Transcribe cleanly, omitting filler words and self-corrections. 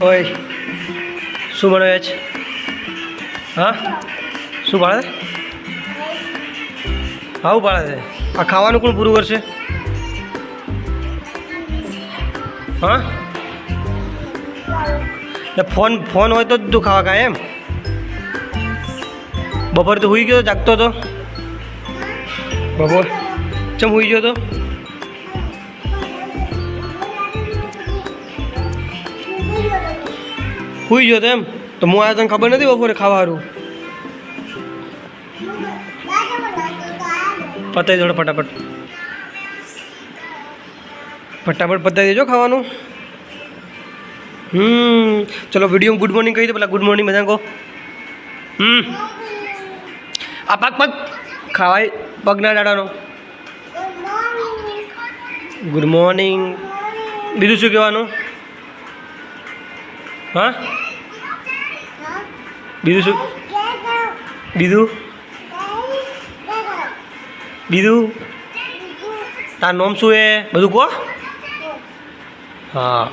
ઓય શું બનાવે છે? હા શું પાડે છે? આવું પાડે છે? આ ખાવાનું કોણ પૂરું કરશે? હા ફોન ફોન હોય તો જ તું ખાવા ખાય એમ? બપોરે તો હુઈ ગયો જાગતો હતો બપોર ચમ હુઈ ગયો તો? હુઈ ગયો તો એમ? તો હું આવ્યો તને ખબર નથી બપોરે ખાવાનું? પતાવી દો ફટાફટ ફટાફટ પતાવી દેજો ખાવાનું. ચલો વિડીયો ગુડ મોર્નિંગ કહી દો પેલા. ગુડ મોર્નિંગ બધા કહો. આ પગ પગ ખાવાય પગના દાડાનો. Good morning. બીજું શું કહેવાનું? હા બીજું શું? બીજું બીજું તાર નામ શું એ બધું કહો. હા